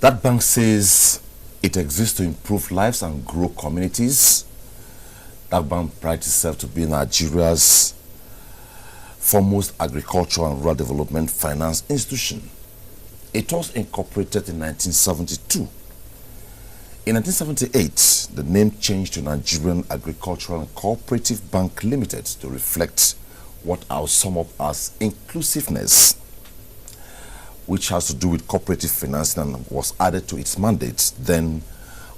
That bank says it exists to improve lives and grow communities. That bank prides itself to be Nigeria's foremost agricultural and rural development finance institution. It was incorporated in 1972. In 1978, the name changed to Nigerian Agricultural and Cooperative Bank Limited to reflect what I'll sum up as inclusiveness, which has to do with cooperative financing and was added to its mandate then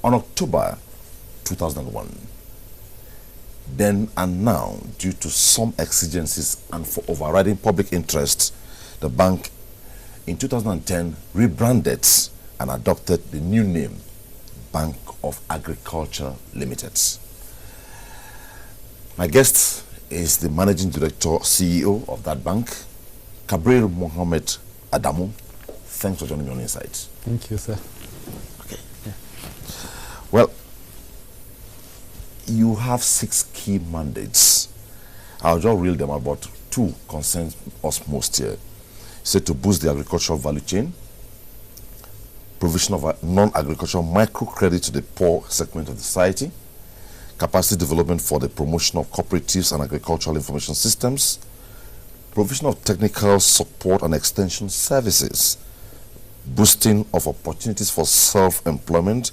on October 2001. Then and now, due to some exigencies and for overriding public interest, the bank in 2010 rebranded and adopted the new name, Bank of Agriculture Limited. My guest is the Managing Director, CEO of that bank, Kabir Mohammed Adamu. Thanks for joining me on Insight. Thank you, sir. Okay. Yeah. Well, you have 6 key mandates. I'll just reel them out, but 2 concern us most here. Said to boost the agricultural value chain, provision of a non-agricultural microcredit to the poor segment of the society, capacity development for the promotion of cooperatives and agricultural information systems, provision of technical support and extension services, boosting of opportunities for self-employment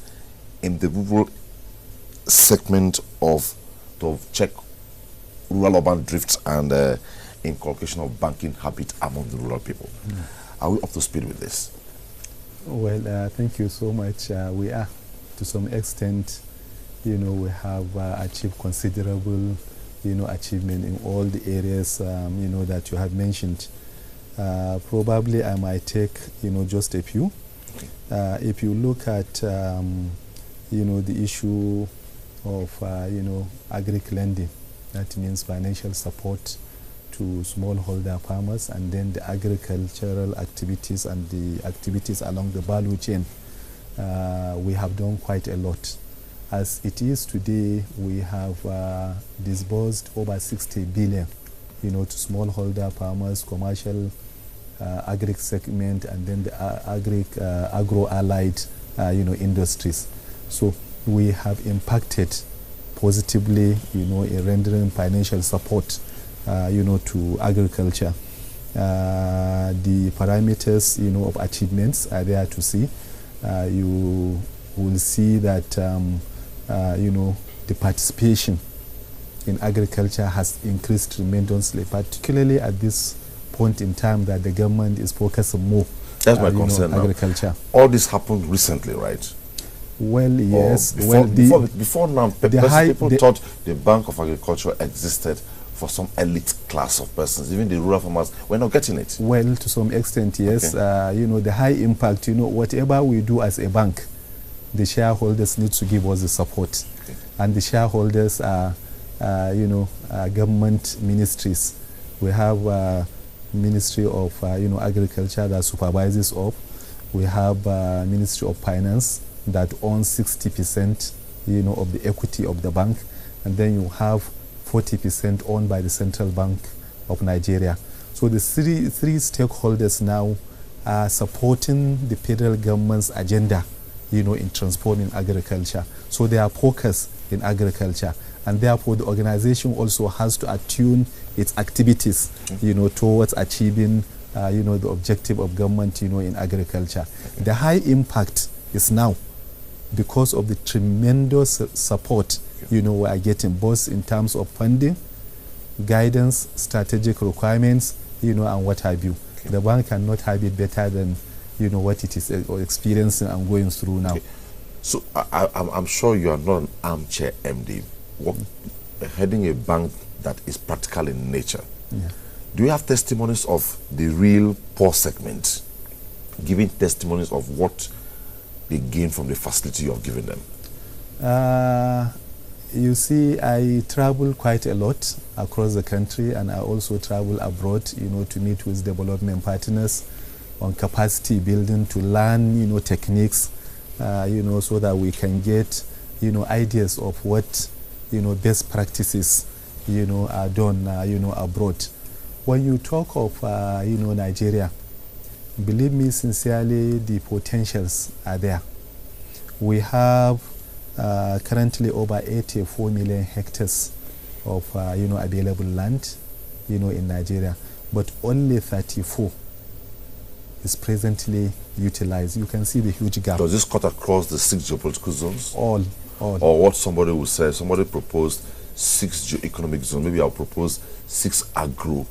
in the rural segment of to check rural urban drifts and inculcation of banking habit among the rural people. Are we up to speed with this? Well, thank you so much. We are, to some extent. We have achieved considerable, achievement in all the areas, that you have mentioned. Probably I might take, just a few. Okay. If you look at, the issue of, agric lending, that means financial support to smallholder farmers, and then the agricultural activities and the activities along the value chain, we have done quite a lot. As it is today, we have disbursed over 60 billion, to smallholder farmers, commercial agric segment, and then the agro-allied, industries. So we have impacted positively, in rendering financial support, to agriculture. The parameters, of achievements are there to see. You will see that, the participation in agriculture has increased tremendously, particularly at this point in time that the government is focusing more. That's my concern now. Agriculture. All this happened recently, right? Well, yes. Before now, people thought the Bank of Agriculture existed for some elite class of persons. Even the rural farmers were not getting it. Well, to some extent, yes. Okay. The high impact, whatever we do as a bank, the shareholders need to give us the support. Okay. And the shareholders are, government ministries. We have Ministry of, Agriculture that supervises up. We have Ministry of Finance that owns 60%, of the equity of the bank. And then you have 40% owned by the Central Bank of Nigeria. So the three stakeholders now are supporting the federal government's agenda, in transforming agriculture. So they are focused in agriculture, and therefore the organization also has to attune its activities, towards achieving, the objective of government, in agriculture. The high impact is now because of the tremendous support, we are getting, both in terms of funding, guidance, strategic requirements, and what have you. Okay. The bank cannot have it better than, what it is experiencing and going through now. Okay. So I'm sure you are not an armchair MD, heading a bank that is practical in nature. Yeah. Do you have testimonies of the real poor segment, giving testimonies of what they gain from the facility you have given them? You see, I travel quite a lot across the country, and I also travel abroad, to meet with development partners on capacity building, to learn, techniques, so that we can get, ideas of what, best practices, are done, abroad. When you talk of, Nigeria, believe me sincerely, the potentials are there. We have currently over 84 million hectares of available land in Nigeria, but only 34 is presently utilized. You can see the huge gap. Does this cut across the 6 geopolitical zones? All. Or what somebody will say, somebody proposed 6 geo-economic zones, maybe I'll propose 6 agro,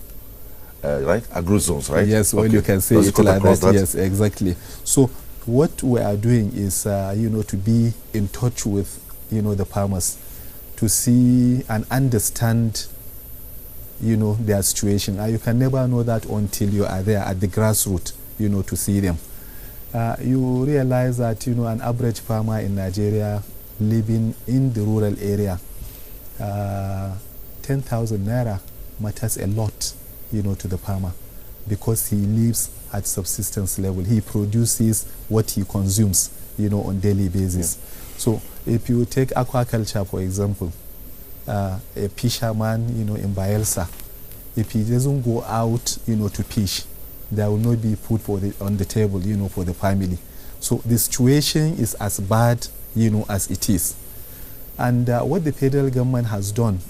right? Agro zones, right? Yes, well, you can say Does it like that. that. Yes, exactly. So what we are doing is, to be in touch with, the farmers, to see and understand, their situation. You can never know that until you are there at the grassroots, to see them. You realize that, an average farmer in Nigeria living in the rural area, 10,000 naira matters a lot, to the farmer, because he lives at subsistence level. He produces what he consumes, on daily basis. Yeah. So if you take aquaculture, for example, a fisherman, in Bayelsa, if he doesn't go out, to fish, there will not be food on the table, for the family. So the situation is as bad, as it is. And what the federal government has done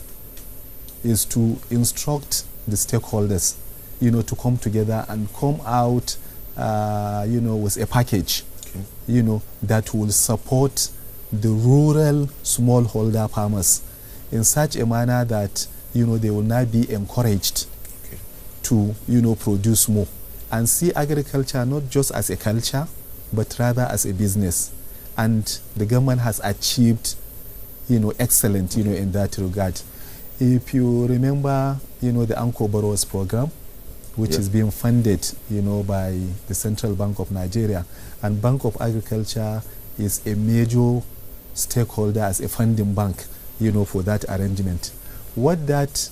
is to instruct the stakeholders, to come together and come out, with a package, that will support the rural smallholder farmers in such a manner that, they will not be encouraged to, produce more and see agriculture not just as a culture, but rather as a business. And the government has achieved, excellent, in that regard. If you remember, the Anko Borrowers program, which is being funded, by the Central Bank of Nigeria, and Bank of Agriculture is a major stakeholder as a funding bank, for that arrangement. What that,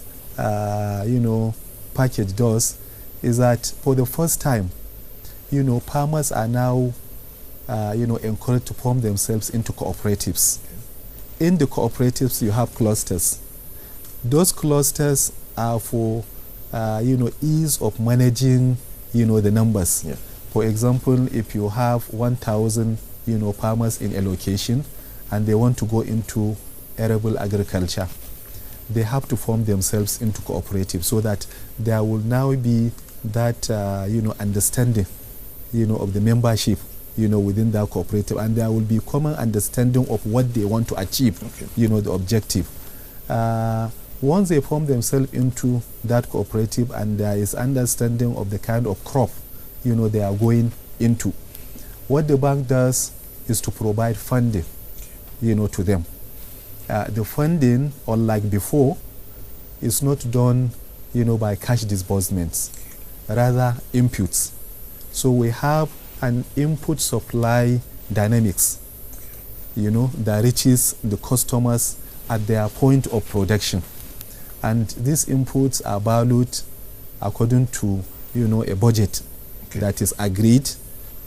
package does is that for the first time, farmers are now, encouraged to form themselves into cooperatives. In the cooperatives, you have clusters. Those clusters are for, ease of managing, the numbers. Yeah. For example, if you have 1,000, farmers in a location and they want to go into arable agriculture, they have to form themselves into cooperatives so that there will now be that, understanding, of the membership, within that cooperative, and there will be common understanding of what they want to achieve, the objective. Once they form themselves into that cooperative and there is understanding of the kind of crop, they are going into, what the bank does is to provide funding, to them. The funding, unlike before, is not done, by cash disbursements, rather inputs. So we have an input supply dynamics, that reaches the customers at their point of production. And these inputs are valued according to, a budget that is agreed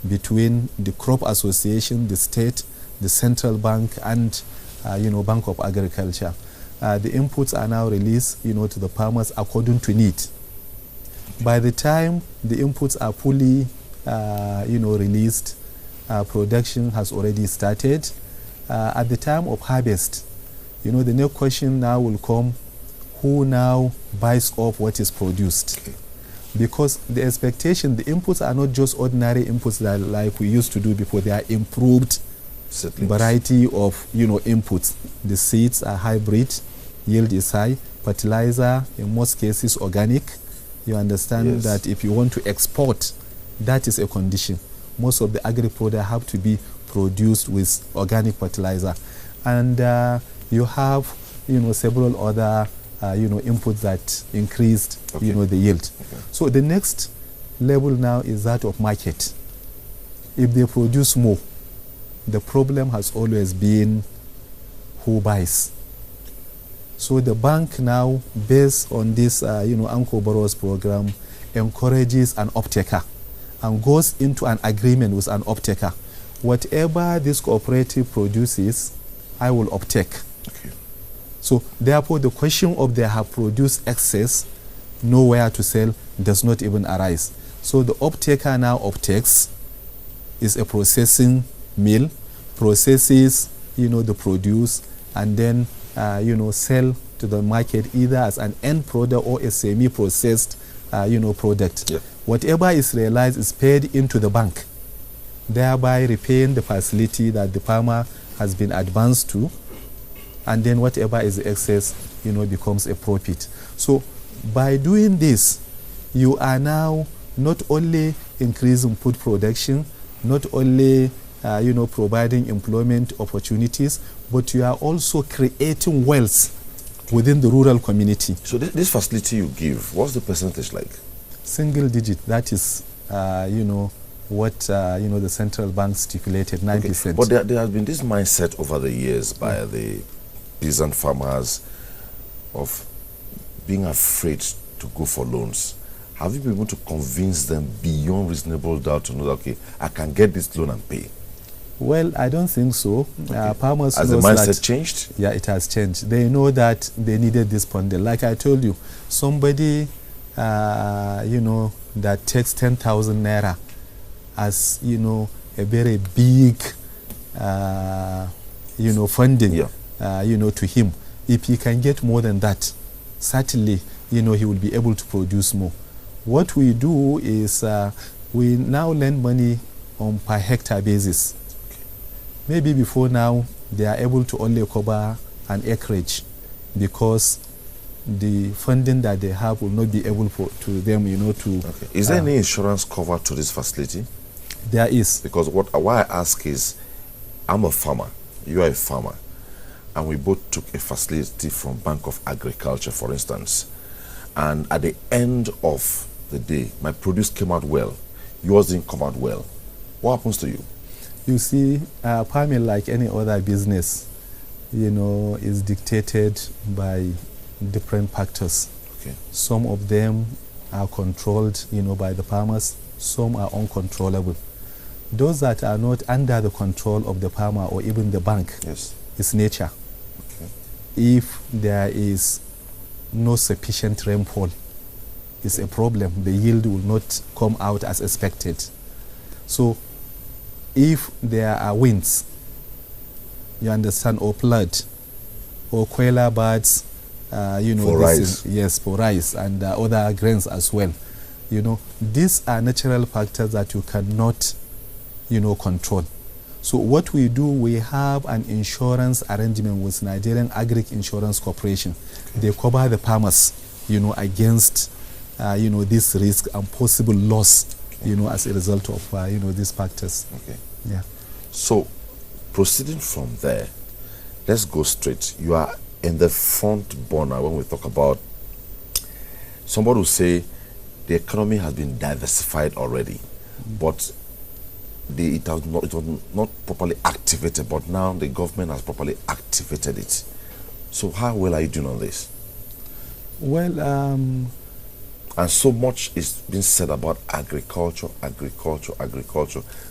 between the crop association, the state, the central bank, and Bank of Agriculture. The inputs are now released, to the farmers according to need. By the time the inputs are fully, released, production has already started. At the time of harvest, the next question now will come: who now buys up what is produced? Because the expectation, the inputs are not just ordinary inputs that like we used to do before. They are improved variety of inputs. The seeds are hybrid, yield is high, fertilizer in most cases organic. You understand that if you want to export, that is a condition. Most of the agri products have to be produced with organic fertilizer, and you have several other inputs that increased the yield. So the next level now is that of market. If they produce more, the problem has always been who buys. So the bank now, based on this Anko Borrowers program, encourages an off-taker and goes into an agreement with an off-taker. Whatever this cooperative produces, I will off-take. So therefore the question of they have produced excess, nowhere to sell, does not even arise. So the off-taker now off-takes, is a processing mill, processes, the produce, and then, sell to the market either as an end product or a semi-processed, product. Yeah. Whatever is realized is paid into the bank, thereby repaying the facility that the farmer has been advanced to, and then whatever is excess, becomes a profit. So by doing this, you are now not only increasing food production, not only providing employment opportunities, but you are also creating wealth within the rural community. So this facility you give, what's the percentage like? Single digit. That is, what the central bank stipulated, 9%. Okay. But there has been this mindset over the years by the peasant farmers of being afraid to go for loans. Have you been able to convince them beyond reasonable doubt to know that, okay, I can get this loan and pay? Well, I don't think so. Okay. Farmers has the mindset changed? Yeah, it has changed. They know that they needed this bundle. Like I told you, somebody, that takes 10,000 naira as, a very big, funding, to him. If he can get more than that, certainly, he will be able to produce more. What we do is we now lend money on per hectare basis. Maybe before now, they are able to only cover an acreage because the funding that they have will not be able to them, to... Okay. Is there any insurance cover to this facility? There is. Because why I ask is, I'm a farmer, you are a farmer, and we both took a facility from Bank of Agriculture, for instance, and at the end of the day, my produce came out well, yours didn't come out well. What happens to you? You see, farming, like any other business, is dictated by different factors. Okay. Some of them are controlled, by the farmers. Some are uncontrollable. Those that are not under the control of the farmer or even the bank, yes, is nature. Okay. If there is no sufficient rainfall, it's a problem. The yield will not come out as expected. So if there are winds, you understand, or flood, or koala birds, for rice. Yes, for rice and other grains as well. These are natural factors that you cannot, control. So what we do, we have an insurance arrangement with Nigerian Agri Insurance Corporation. Okay. They cover the farmers, against, this risk and possible loss, as a result of, these factors. Okay. Yeah. So, proceeding from there, let's go straight. You are in the front burner when we talk about, somebody will say the economy has been diversified already, but it was not properly activated, but now the government has properly activated it. So how well are you doing on this? Well, and so much is being said about agriculture.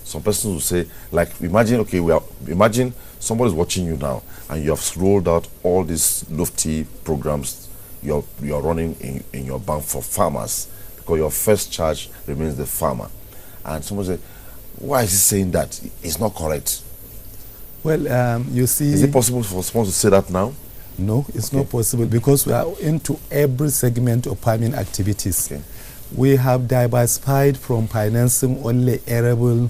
Some persons will say, like, imagine somebody's watching you now, and you have rolled out all these lofty programs you're running in your bank for farmers, because your first charge remains the farmer. And someone say, why is he saying that? It's not correct. Well, you see... Is it possible for someone to say that now? No, it's not possible, because we are into every segment of farming activities. Okay. We have diversified from financing only arable,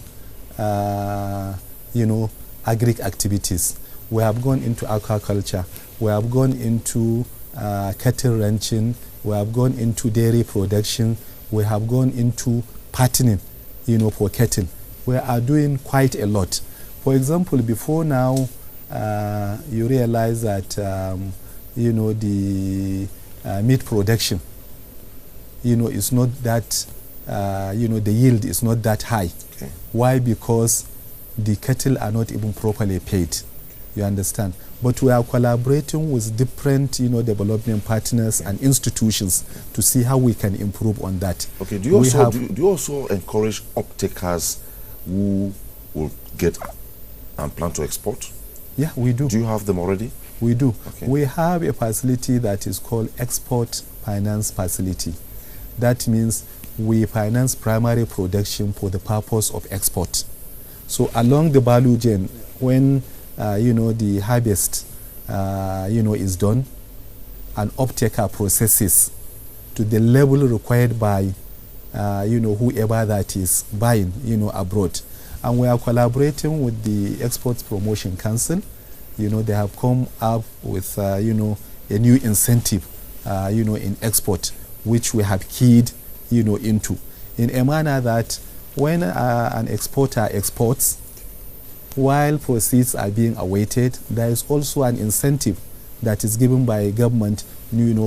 agri activities. We have gone into aquaculture. We have gone into cattle ranching. We have gone into dairy production. We have gone into fattening, for cattle. We are doing quite a lot. For example, before now, you realize that, the meat production, is not that, the yield is not that high. Okay. Why? Because the cattle are not even properly paid. You understand? But we are collaborating with different, development partners and institutions to see how we can improve on that. Okay. Do you also encourage uptakers who will get and plan to export? Yeah, we do. Do you have them already? We do. Okay. We have a facility that is called Export Finance Facility. That means we finance primary production for the purpose of export. So along the value chain, when the harvest is done, an off-taker processes to the level required by whoever that is buying abroad. And we are collaborating with the Exports Promotion Council. They have come up with a new incentive in export, which we have keyed into in a manner that when an exporter exports, while proceeds are being awaited, there is also an incentive that is given by government,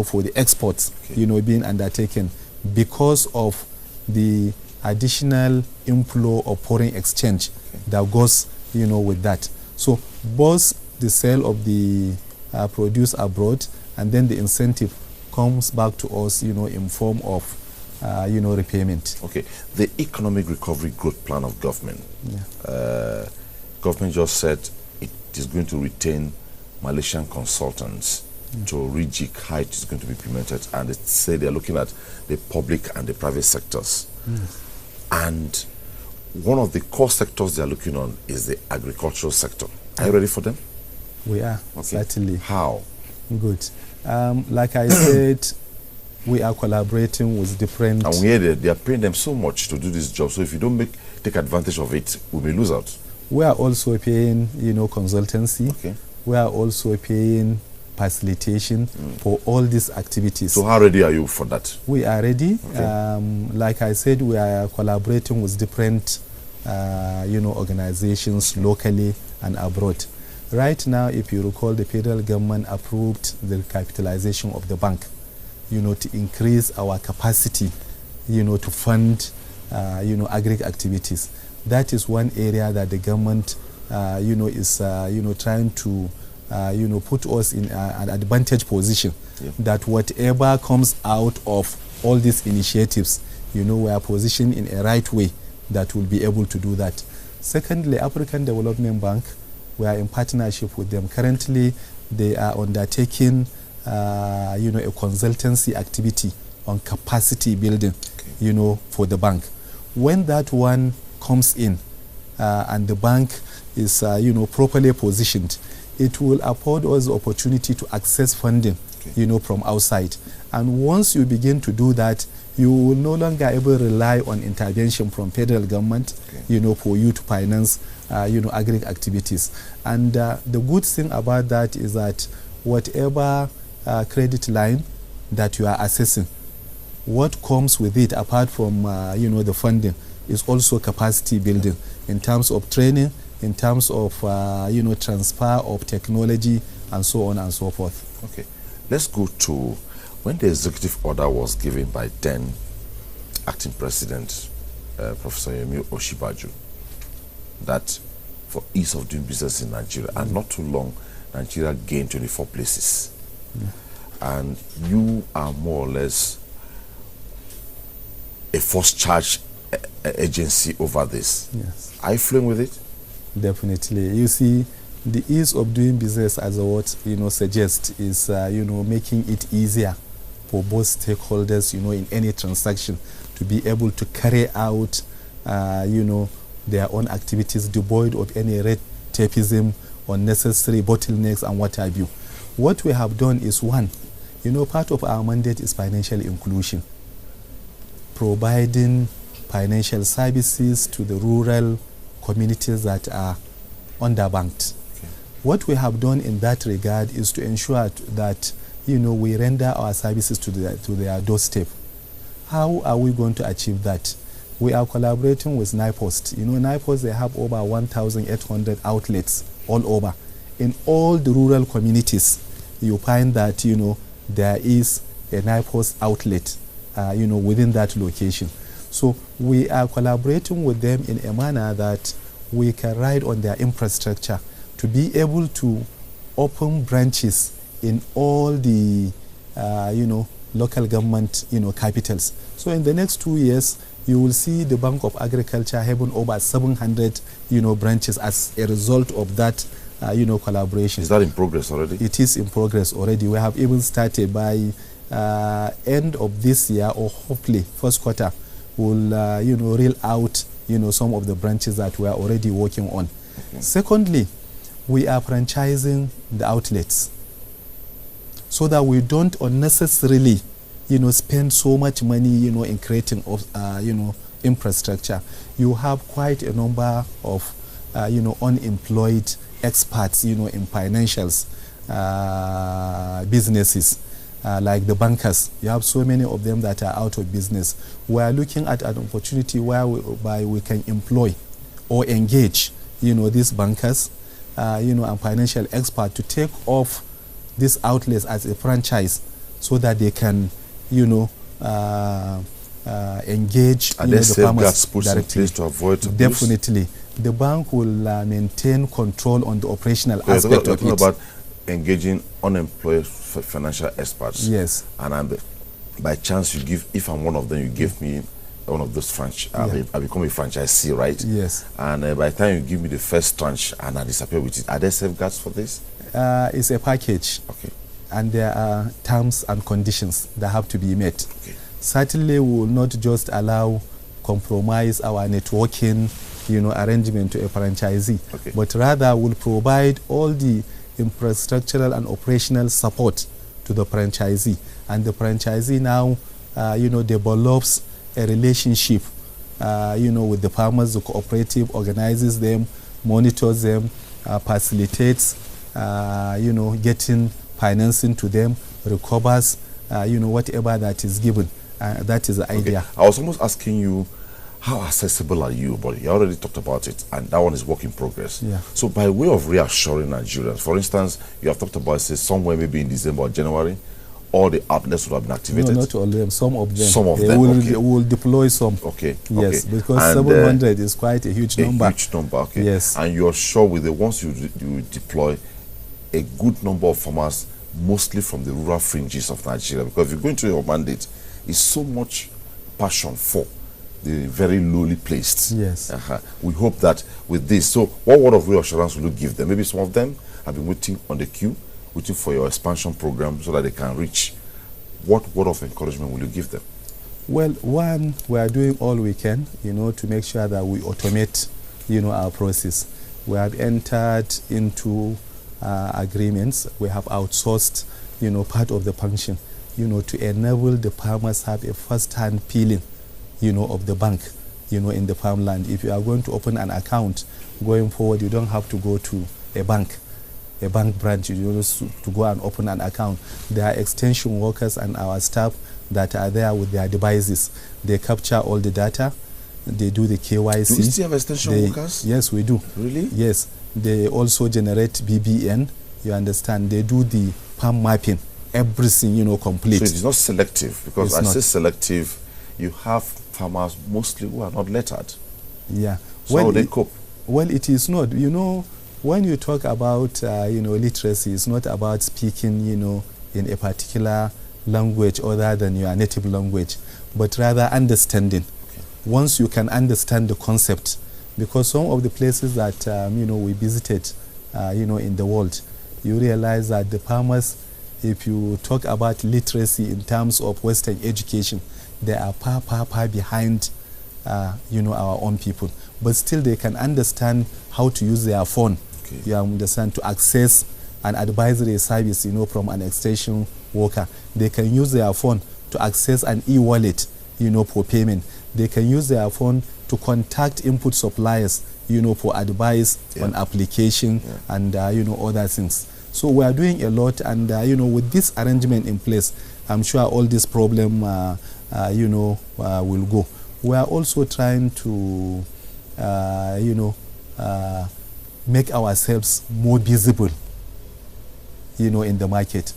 for the exports, being undertaken because of the additional inflow of foreign exchange that goes, with that. So both the sale of the produce abroad and then the incentive comes back to us, in form of repayment. Okay, the economic recovery growth plan of government. Government just said it is going to retain Malaysian consultants to rejig how it is going to be implemented, and they say they're looking at the public and the private sectors. And one of the core sectors they're looking on is the agricultural sector. Are you ready for them? We are, certainly. How? Good. Like I said, we are collaborating with different... And we hear they are paying them so much to do this job, so if you don't take advantage of it, we may lose out. We are also paying, consultancy. Okay. We are also paying facilitation for all these activities. So how ready are you for that? We are ready. Okay. Like I said, we are collaborating with different, organizations locally and abroad. Right now, if you recall, the federal government approved the capitalization of the bank, to increase our capacity, to fund, agri activities. That is one area that the government, is, trying to, put us in an advantage position. That whatever comes out of all these initiatives, we are positioned in a right way that will be able to do that. Secondly, African Development Bank, we are in partnership with them. Currently, they are undertaking, a consultancy activity on capacity building, for the bank. When that one comes in and the bank is, properly positioned, it will afford us the opportunity to access funding, from outside. And once you begin to do that, you will no longer ever rely on intervention from federal government, for you to finance, agri activities. And the good thing about that is that whatever credit line that you are assessing, what comes with it apart from, the funding is also capacity building in terms of training, in terms of, transfer of technology and so on and so forth. Okay, let's go to when the executive order was given by then acting president, Professor Yemi Osinbajo, that for ease of doing business in Nigeria, and not too long, Nigeria gained 24 places. And you are more or less a first charge agency over this. Yes. Are you flowing with it? Definitely. You see, the ease of doing business, as a word suggests, is making it easier for both stakeholders, in any transaction, to be able to carry out, their own activities devoid of any red tapeism, unnecessary bottlenecks, and what have you. What we have done is, one, part of our mandate is financial inclusion, providing financial services to the rural communities that are underbanked. Okay. What we have done in that regard is to ensure that we render our services to their doorstep. How are we going to achieve that? We are collaborating with NIPOST. NIPOST, they have over 1,800 outlets all over. In all the rural communities, you find that there is a NIPOST outlet within that location. So we are collaborating with them in a manner that we can ride on their infrastructure to be able to open branches in all the local government capitals. So in the next 2 years, you will see the Bank of Agriculture having over 700 branches as a result of that collaboration. Is that in progress already? It is in progress already. We have even started by end of this year, or hopefully first quarter, will reel out some of the branches that we are already working on. Okay. Secondly, we are franchising the outlets so that we don't unnecessarily spend so much money in creating infrastructure. You have quite a number of unemployed experts in financials, businesses, like the bankers. You have so many of them that are out of business. We are looking at an opportunity whereby we can employ or engage these bankers and financial experts to take off these outlets as a franchise so that they can engage the farmers put in place to avoid abuse? Definitely. The bank will maintain control on the operational aspect of it. About engaging unemployed financial experts. Yes. And by chance you give, if I'm one of them, you give me one of those franchise. I become a franchisee, right? Yes. And by the time you give me the first tranche and I disappear with it, are there safeguards for this? It's a package. Okay. And there are terms and conditions that have to be met. Okay. Certainly, we will not just compromise our networking, arrangement to a franchisee, okay, but rather will provide all the infrastructural and operational support to the franchisee, and the franchisee now, develops a relationship, with the farmers. The cooperative organizes them, monitors them, facilitates, getting financing to them, recovers, whatever that is given. That is the idea. I was almost asking you, how accessible are you? But you already talked about it, and that one is work in progress. Yeah. So by way of reassuring Nigerians, for instance, you have talked about, say, somewhere maybe in December or January, all the outlets would have been activated. No, not all of them. Some of them. Some of them. They will deploy some. Okay. Yes, okay. because and 700 is quite a huge number. A huge number. Okay. Yes. And you're sure with the once you deploy a good number of farmers, mostly from the rural fringes of Nigeria, because if you go into your mandate, it's so much passion for the very lowly placed. Yes. We hope that with this, so what word of reassurance will you give them? Maybe some of them have been waiting on the queue, waiting for your expansion program so that they can reach. What word of encouragement will you give them? Well, one, we are doing all we can, to make sure that we automate, our process. We have entered into agreements. We have outsourced, part of the function, to enable the farmers have a first-hand feeling, of the bank, in the farmland. If you are going to open an account going forward, you don't have to go to a bank branch, to go and open an account. There are extension workers and our staff that are there with their devices. They capture all the data. They do the KYC. Do we still have extension workers? Yes, we do. Really? Yes. They also generate BBN. You understand? They do the farm mapping. Everything, complete. So it's not selective, because It's I not. say selective, you have farmers mostly who are not lettered. Yeah. So how they cope? Well, it is not. When you talk about, literacy, it's not about speaking, in a particular language other than your native language, but rather understanding. Okay. Once you can understand the concept, because some of the places that, we visited, in the world, you realize that the farmers, if you talk about literacy in terms of Western education, they are far behind, our own people. But still they can understand how to use their phone. Okay. You understand, to access an advisory service, from an extension worker. They can use their phone to access an e-wallet, for payment. They can use their phone to contact input suppliers, for advice on application and, other things. So we are doing a lot, and, with this arrangement in place, I'm sure all this problem, will go. We are also trying to, make ourselves more visible, in the market.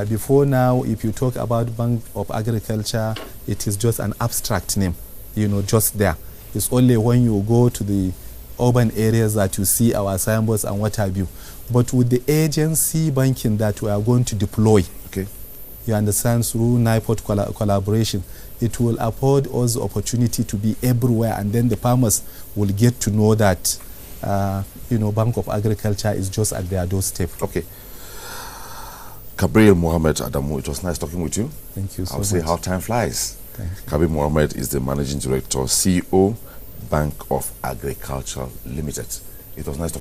Before now, if you talk about Bank of Agriculture, it is just an abstract name, just there. It's only when you go to the urban areas that you see our signboards and what have you. But with the agency banking that we are going to deploy, okay, you understand, through NIPOD collaboration, it will afford us the opportunity to be everywhere, and then the farmers will get to know that, Bank of Agriculture is just at their doorstep. Okay. Gabriel Mohammed Adamu, it was nice talking with you. Thank you so much. I'll say how time flies. Thank you. Kabir Mohammed is the Managing Director, CEO, Bank of Agriculture Limited. It was nice talking